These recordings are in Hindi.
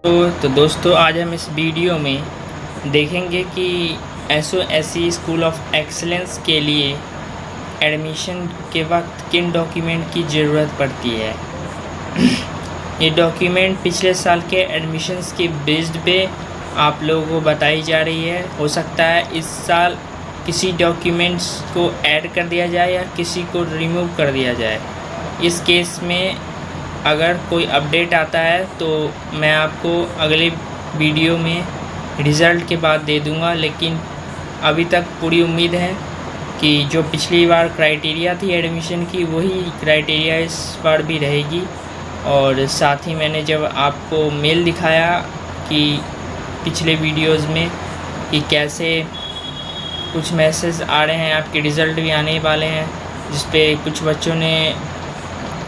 तो दोस्तों आज हम इस वीडियो में देखेंगे कि एसओएससी स्कूल ऑफ एक्सीलेंस के लिए एडमिशन के वक्त किन डॉक्यूमेंट की ज़रूरत पड़ती है। ये डॉक्यूमेंट पिछले साल के एडमिशन्स के बेस्ड पे आप लोगों को बताई जा रही है। हो सकता है इस साल किसी डॉक्यूमेंट्स को ऐड कर दिया जाए या किसी को रिमूव कर दिया जाए। इस केस में अगर कोई अपडेट आता है तो मैं आपको अगले वीडियो में रिज़ल्ट के बाद दे दूंगा, लेकिन अभी तक पूरी उम्मीद है कि जो पिछली बार क्राइटेरिया थी एडमिशन की वही क्राइटेरिया इस बार भी रहेगी। और साथ ही मैंने जब आपको मेल दिखाया कि पिछले वीडियोस में कि कैसे कुछ मैसेज आ रहे हैं, आपके रिज़ल्ट भी आने वाले हैं, जिस पे कुछ बच्चों ने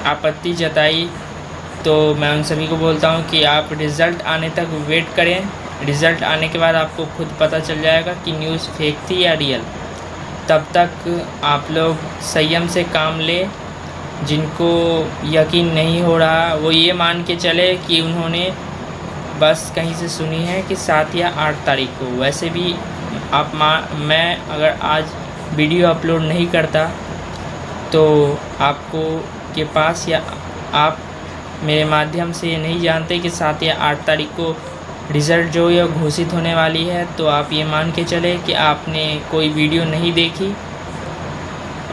आपत्ति जताई, तो मैं उन सभी को बोलता हूं कि आप रिज़ल्ट आने तक वेट करें। रिज़ल्ट आने के बाद आपको खुद पता चल जाएगा कि न्यूज़ फेक थी या रियल। तब तक आप लोग संयम से काम लें। जिनको यकीन नहीं हो रहा वो ये मान के चले कि उन्होंने बस कहीं से सुनी है कि 7 या 8 तारीख को। वैसे भी मैं अगर आज वीडियो अपलोड नहीं करता तो आपको के पास या आप मेरे माध्यम से ये नहीं जानते कि 7 या 8 तारीख को रिज़ल्ट जो है घोषित होने वाली है, तो आप ये मान के चले कि आपने कोई वीडियो नहीं देखी।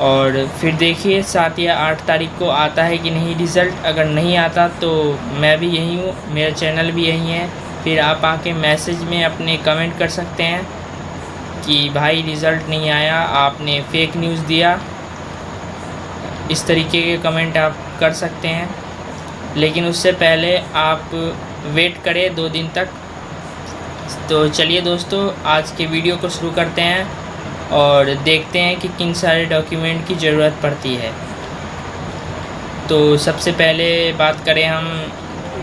और फिर देखिए 7 या 8 तारीख को आता है कि नहीं रिज़ल्ट। अगर नहीं आता तो मैं भी यहीं हूँ, मेरा चैनल भी यहीं है। फिर आप आके मैसेज में अपने कमेंट कर सकते हैं कि भाई रिज़ल्ट नहीं आया, आपने फेक न्यूज़ दिया। इस तरीके के कमेंट आप कर सकते हैं, लेकिन उससे पहले आप वेट करें 2 दिन तक। तो चलिए दोस्तों आज के वीडियो को शुरू करते हैं और देखते हैं कि किन सारे डॉक्यूमेंट की ज़रूरत पड़ती है। तो सबसे पहले बात करें हम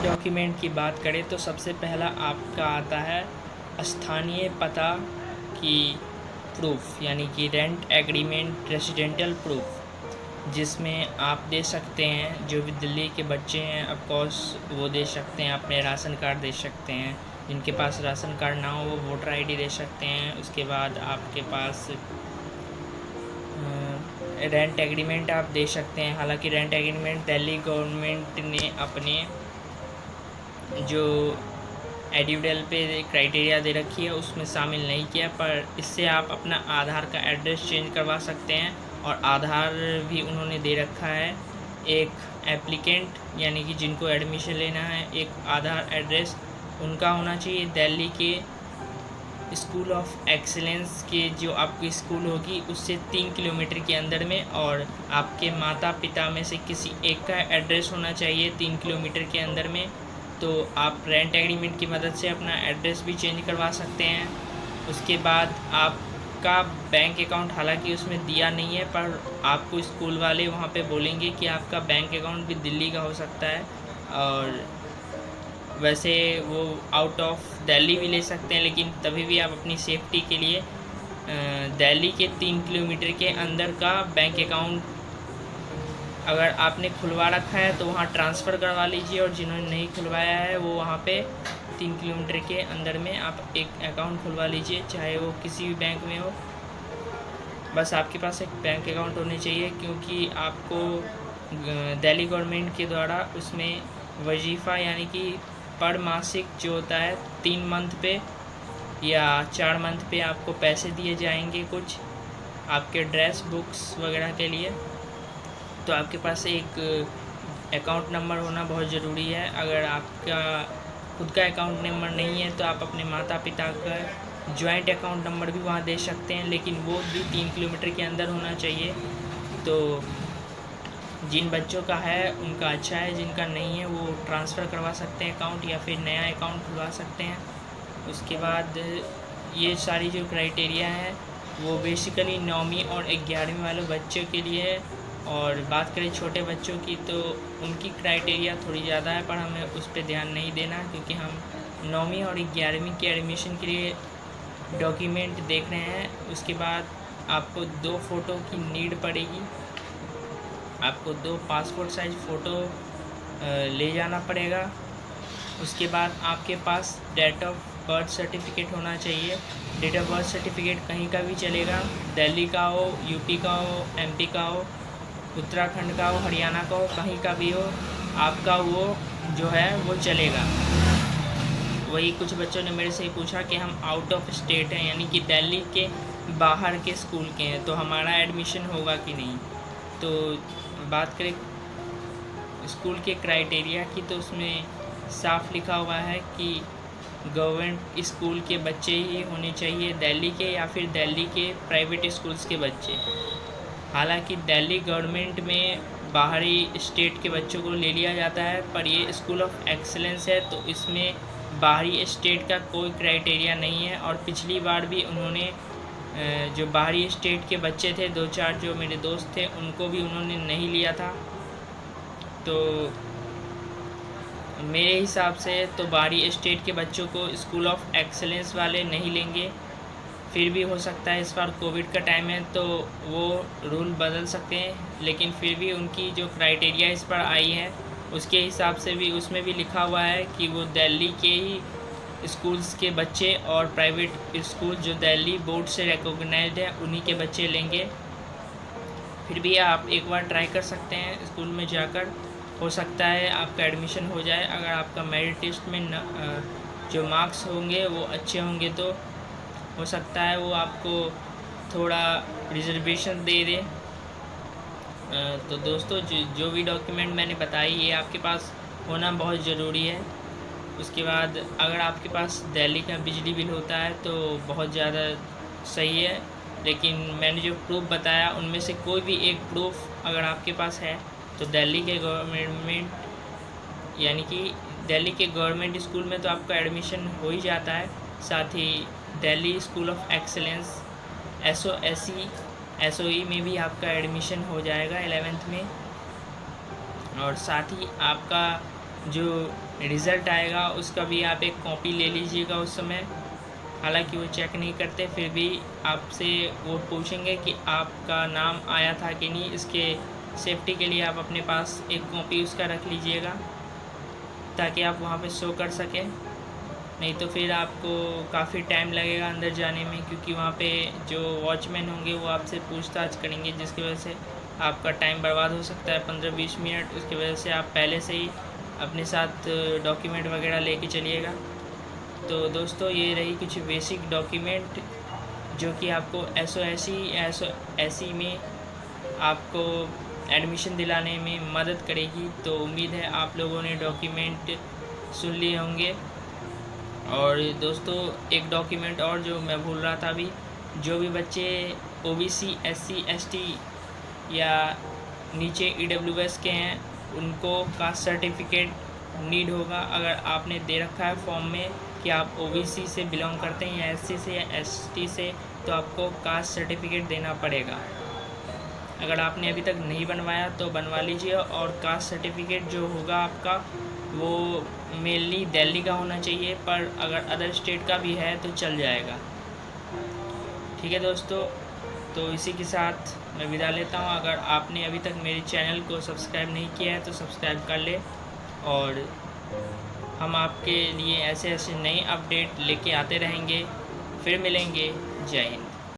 डॉक्यूमेंट की बात करें तो सबसे पहला आपका आता है स्थानीय पता की प्रूफ, यानी कि रेंट एग्रीमेंट रेसिडेंशियल प्रूफ, जिसमें आप दे सकते हैं, जो भी दिल्ली के बच्चे हैं ऑफ कोर्स वो दे सकते हैं, अपने राशन कार्ड दे सकते हैं। जिनके पास राशन कार्ड ना हो वो वोटर आईडी दे सकते हैं। उसके बाद आपके पास रेंट एग्रीमेंट आप दे सकते हैं। हालांकि रेंट एग्रीमेंट दिल्ली गवर्नमेंट ने अपने जो एडिवडेल पे क्राइटेरिया दे रखी है उसमें शामिल नहीं किया, पर इससे आप अपना आधार का एड्रेस चेंज करवा सकते हैं। और आधार भी उन्होंने दे रखा है। एक एप्लीकेंट यानी कि जिनको एडमिशन लेना है, एक आधार एड्रेस उनका होना चाहिए दिल्ली के स्कूल ऑफ एक्सीलेंस के जो आपकी स्कूल होगी उससे 3 किलोमीटर के अंदर में। और आपके माता पिता में से किसी एक का एड्रेस होना चाहिए 3 किलोमीटर के अंदर में। तो आप रेंट एग्रीमेंट की मदद से अपना एड्रेस भी चेंज करवा सकते हैं। उसके बाद आपका बैंक अकाउंट, हालांकि उसमें दिया नहीं है, पर आपको स्कूल वाले वहाँ पे बोलेंगे कि आपका बैंक अकाउंट भी दिल्ली का हो सकता है। और वैसे वो आउट ऑफ दिल्ली भी ले सकते हैं, लेकिन तभी भी आप अपनी सेफ्टी के लिए दिल्ली के 3 किलोमीटर के अंदर का बैंक अकाउंट अगर आपने खुलवा रखा है तो वहाँ ट्रांसफ़र करवा लीजिए। और जिन्होंने नहीं खुलवाया है वो वहाँ पे 3 किलोमीटर के अंदर में आप एक अकाउंट खुलवा लीजिए, चाहे वो किसी भी बैंक में हो। बस आपके पास एक बैंक अकाउंट होने चाहिए, क्योंकि आपको दिल्ली गवर्नमेंट के द्वारा उसमें वजीफ़ा यानी कि पर मासिक जो होता है 3 मंथ पे या 4 मंथ पे आपको पैसे दिए जाएंगे कुछ आपके ड्रेस बुक्स वगैरह के लिए। तो आपके पास एक अकाउंट नंबर होना बहुत ज़रूरी है। अगर आपका खुद का अकाउंट नंबर नहीं है तो आप अपने माता पिता का जॉइंट अकाउंट नंबर भी वहाँ दे सकते हैं, लेकिन वो भी 3 किलोमीटर के अंदर होना चाहिए। तो जिन बच्चों का है उनका अच्छा है, जिनका नहीं है वो ट्रांसफ़र करवा सकते हैं अकाउंट या फिर नया अकाउंट खुलवा सकते हैं। उसके बाद ये सारी जो क्राइटेरिया है वो बेसिकली 9वीं और 11वीं वाले बच्चों के लिए है। और बात करें छोटे बच्चों की तो उनकी क्राइटेरिया थोड़ी ज़्यादा है, पर हमें उस पर ध्यान नहीं देना, क्योंकि हम 9वीं और 11वीं के एडमिशन के लिए डॉक्यूमेंट देख रहे हैं। उसके बाद आपको 2 फ़ोटो की नीड पड़ेगी। आपको 2 पासपोर्ट साइज़ फ़ोटो ले जाना पड़ेगा। उसके बाद आपके पास डेट ऑफ बर्थ सर्टिफिकेट होना चाहिए। डेट ऑफ बर्थ सर्टिफिकेट कहीं का भी चलेगा, दिल्ली का हो, यूपी का हो, एमपी का हो, उत्तराखंड का हो, हरियाणा का हो, कहीं का भी हो, आपका वो जो है वो चलेगा। वही कुछ बच्चों ने मेरे से ही पूछा कि हम आउट ऑफ स्टेट हैं, यानी कि दिल्ली के बाहर के स्कूल के हैं, तो हमारा एडमिशन होगा कि नहीं। तो बात करें स्कूल के क्राइटेरिया की, तो उसमें साफ लिखा हुआ है कि गवर्नमेंट स्कूल के बच्चे ही होने चाहिए दिल्ली के, या फिर दिल्ली के प्राइवेट स्कूल्स के बच्चे। हालांकि दिल्ली गवर्नमेंट में बाहरी स्टेट के बच्चों को ले लिया जाता है, पर ये स्कूल ऑफ एक्सीलेंस है, तो इसमें बाहरी स्टेट का कोई क्राइटेरिया नहीं है। और पिछली बार भी उन्होंने जो बाहरी स्टेट के बच्चे थे, 2-4 जो मेरे दोस्त थे, उनको भी उन्होंने नहीं लिया था। तो मेरे हिसाब से तो बाहरी स्टेट के बच्चों को स्कूल ऑफ एक्सीलेंस वाले नहीं लेंगे। फिर भी हो सकता है इस बार कोविड का टाइम है तो वो रूल बदल सकते हैं, लेकिन फिर भी उनकी जो क्राइटेरिया इस पर आई है उसके हिसाब से भी उसमें भी लिखा हुआ है कि वो दिल्ली के ही स्कूल्स के बच्चे और प्राइवेट स्कूल जो दिल्ली बोर्ड से रिकॉग्नाइज्ड है उन्हीं के बच्चे लेंगे। फिर भी आप एक बार ट्राई कर सकते हैं स्कूल में जाकर, हो सकता है आपका एडमिशन हो जाए। अगर आपका मेरिट टेस्ट में जो मार्क्स होंगे वो अच्छे होंगे तो हो सकता है वो आपको थोड़ा रिजर्वेशन दे दे। तो दोस्तों जो भी डॉक्यूमेंट मैंने बताई ये आपके पास होना बहुत ज़रूरी है। उसके बाद अगर आपके पास दिल्ली का बिजली बिल होता है तो बहुत ज़्यादा सही है, लेकिन मैंने जो प्रूफ बताया उनमें से कोई भी एक प्रूफ अगर आपके पास है तो दिल्ली के गवर्नमेंट यानी कि दिल्ली के गवर्नमेंट स्कूल में तो आपका एडमिशन हो ही जाता है। साथ ही Delhi school of excellence SOE में भी आपका एडमिशन हो जाएगा 11th में। और साथ ही आपका जो रिज़ल्ट आएगा उसका भी आप एक कॉपी ले लीजिएगा उस समय। हालांकि वो चेक नहीं करते, फिर भी आपसे वो पूछेंगे कि आपका नाम आया था कि नहीं। इसके सेफ्टी के लिए आप अपने पास एक कॉपी उसका रख लीजिएगा ताकि आप वहाँ पे शो कर सकें। नहीं तो फिर आपको काफ़ी टाइम लगेगा अंदर जाने में, क्योंकि वहाँ पे जो वॉचमैन होंगे वो आपसे पूछताछ करेंगे, जिसकी वजह से आपका टाइम बर्बाद हो सकता है 15-20 मिनट। उसकी वजह से आप पहले से ही अपने साथ डॉक्यूमेंट वगैरह लेके चलिएगा। तो दोस्तों ये रही कुछ बेसिक डॉक्यूमेंट जो कि आपको SOE में आपको एडमिशन दिलाने में मदद करेगी। तो उम्मीद है आप लोगों ने डॉक्यूमेंट सुन लिए होंगे। और दोस्तों एक डॉक्यूमेंट और जो मैं भूल रहा था अभी, जो भी बच्चे OBC SC ST या नीचे EWS के हैं उनको कास्ट सर्टिफिकेट नीड होगा। अगर आपने दे रखा है फॉर्म में कि आप OBC से बिलोंग करते हैं या SC से या ST से, तो आपको कास्ट सर्टिफिकेट देना पड़ेगा। अगर आपने अभी तक नहीं बनवाया तो बनवा लीजिए। और कास्ट सर्टिफिकेट जो होगा आपका वो मेनली दिल्ली का होना चाहिए, पर अगर अदर स्टेट का भी है तो चल जाएगा। ठीक है दोस्तों, तो इसी के साथ मैं विदा लेता हूँ। अगर आपने अभी तक मेरे चैनल को सब्सक्राइब नहीं किया है तो सब्सक्राइब कर ले, और हम आपके लिए ऐसे नई अपडेट लेके आते रहेंगे। फिर मिलेंगे। जय हिंद।